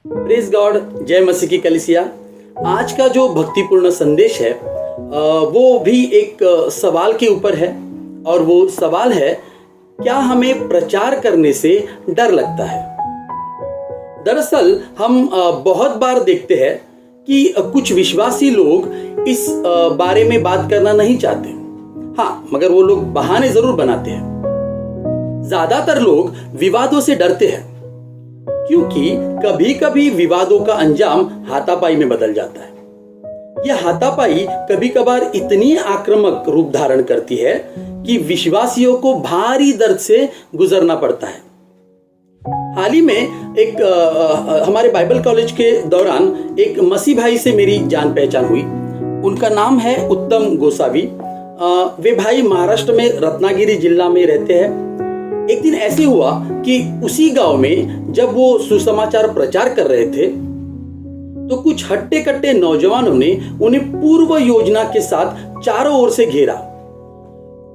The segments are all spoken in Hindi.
प्रेज गॉड, जय मसीह की कलीसिया। आज का जो भक्तिपूर्ण संदेश है वो भी एक सवाल के ऊपर है, और वो सवाल है, क्या हमें प्रचार करने से डर लगता है? दरअसल हम बहुत बार देखते हैं कि कुछ विश्वासी लोग इस बारे में बात करना नहीं चाहते। हाँ, मगर वो लोग बहाने जरूर बनाते हैं। ज्यादातर लोग विवादों से डरते हैं, क्योंकि कभी कभी विवादों का अंजाम हाथापाई में बदल जाता है। यह हाथापाई कभी कभार इतनी आक्रामक रूप धारण करती है कि विश्वासियों को भारी दर्द से गुजरना पड़ता है। हाल ही में एक हमारे बाइबल कॉलेज के दौरान एक मसीह भाई से मेरी जान पहचान हुई। उनका नाम है उत्तम गोसावी। वे भाई महाराष्ट्र में रत्नागिरी जिला में रहते हैं। एक दिन ऐसे हुआ कि उसी गांव में जब वो सुसमाचार प्रचार कर रहे थे तो कुछ हट्टे कट्टे नौजवानों ने उन्हें पूर्व योजना के साथ चारों ओर से घेरा।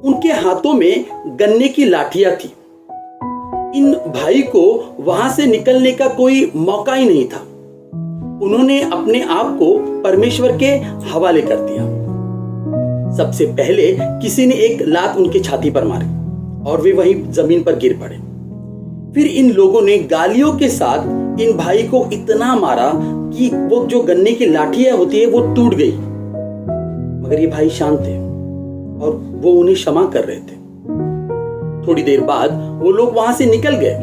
उनके हाथों में गन्ने की लाठियां थी। इन भाई को वहां से निकलने का कोई मौका ही नहीं था। उन्होंने अपने आप को परमेश्वर के हवाले कर दिया। सबसे पहले किसी ने एक लात उनके छाती पर मारी और वे वहीं जमीन पर गिर पड़े। फिर इन लोगों ने गालियों के साथ इन भाई को इतना मारा कि वो जो गन्ने की लाठियां होती है वो टूट गई। मगर ये भाई शांत थे और वो उन्हें क्षमा कर रहे थे। थोड़ी देर बाद वो लोग वहां से निकल गए।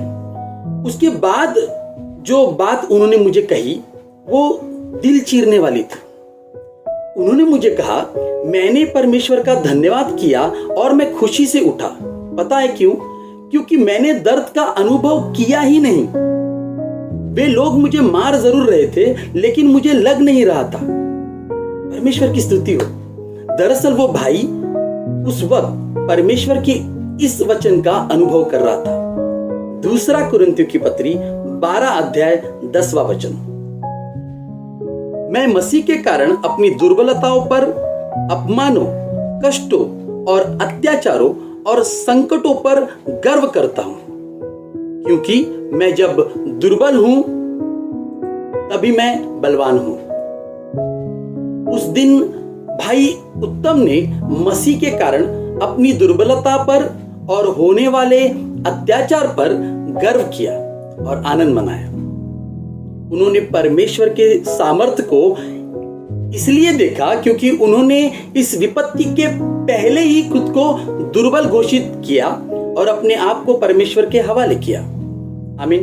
उसके बाद जो बात उन्होंने मुझे कही वो दिल चीरने वाली थी। उन्होंने मुझे कहा, मैंने परमेश्वर का धन्यवाद किया और मैं खुशी से उठा। पता है क्यों? क्योंकि मैंने दर्द का अनुभव किया ही नहीं। वे लोग मुझे मार जरूर रहे थे, लेकिन मुझे लग नहीं रहा था। परमेश्वर की स्तुति हो। दरअसल वो भाई उस वक्त परमेश्वर के इस वचन का अनुभव कर रहा था। दूसरा कुरिन्थियों की पत्री 12 अध्याय 10वां वचन। मैं मसीह के कारण अपनी दुर्बलताओं पर, अपमानों, कष्टों और अत्याचारों और संकटों पर गर्व करता हूं, क्योंकि मैं जब दुर्बल हूं तभी मैं बलवान हूं। उस दिन भाई उत्तम ने मसीह के कारण अपनी दुर्बलता पर और होने वाले अत्याचार पर गर्व किया और आनंद मनाया। उन्होंने परमेश्वर के सामर्थ्य को इसलिए देखा क्योंकि उन्होंने इस विपत्ति के पहले ही खुद को दुर्बल घोषित किया और अपने आप को परमेश्वर के हवाले किया। आमीन।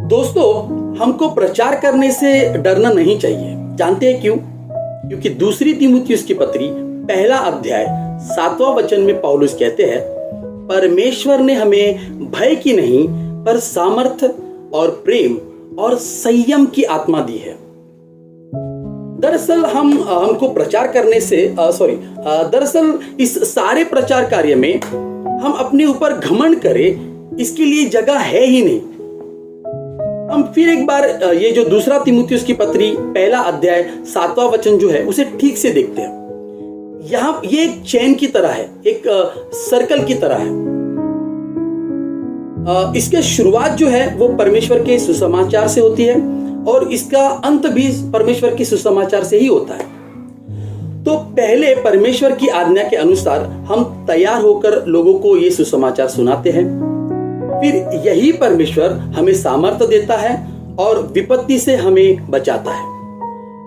दोस्तों, हमको प्रचार करने से डरना नहीं चाहिए। जानते हैं क्यों? क्योंकि दूसरी तीमुथियुस की पत्री 1 अध्याय 7वां वचन में पौलुस कहते हैं, परमेश्वर ने हमें भय की नहीं पर सामर्थ्य और प्रेम और संयम की आत्मा दी है। दरअसल हमको प्रचार करने से दरअसल इस सारे प्रचार कार्य में हम अपने ऊपर घमंड करें, इसके लिए जगह है ही नहीं। हम फिर एक बार ये जो दूसरा तीमुथियुस की पत्री 1 अध्याय 7वां वचन जो है उसे ठीक से देखते हैं। यहाँ ये एक चेन की तरह है, एक सर्कल की तरह है। इसके शुरुआत जो है वो परमेश्वर के सुसमाचार से होती है और इसका अंत भी परमेश्वर के सुसमाचार से ही होता है। तो पहले परमेश्वर की आज्ञा के अनुसार हम तैयार होकर लोगों को ये सुसमाचार सुनाते हैं। फिर यही परमेश्वर हमें सामर्थ्य देता है और विपत्ति से हमें बचाता है,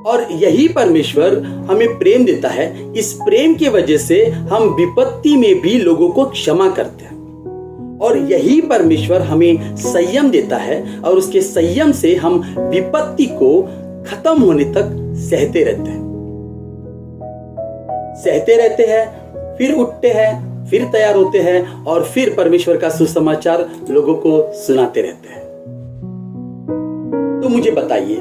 और यही परमेश्वर हमें प्रेम देता है। इस प्रेम की वजह से हम विपत्ति में भी लोगों को क्षमा करते हैं, और यही परमेश्वर हमें संयम देता है और उसके संयम से हम विपत्ति को खत्म होने तक सहते रहते हैं, फिर उठते हैं, फिर तैयार होते हैं और फिर परमेश्वर का सुसमाचार लोगों को सुनाते रहते हैं। तो मुझे बताइए,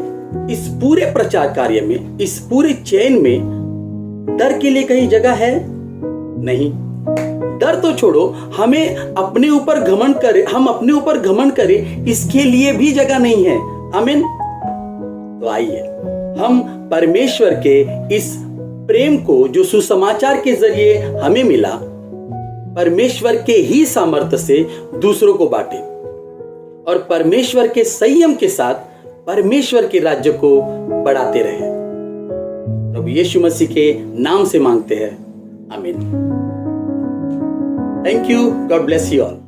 इस पूरे प्रचार कार्य में, इस पूरे चेन में डर के लिए कहीं जगह है? नहीं। डर तो छोड़ो, हम अपने ऊपर घमंड करें इसके लिए भी जगह नहीं है। आमीन। तो आइए हम परमेश्वर के इस प्रेम को जो सुसमाचार के जरिए हमें मिला, परमेश्वर के ही सामर्थ्य से दूसरों को बांटे, और परमेश्वर के संयम के साथ परमेश्वर के राज्य को बढ़ाते रहें। प्रभु यीशु मसीह के नाम से मांगते हैं, आमीन। Thank you, God bless you all.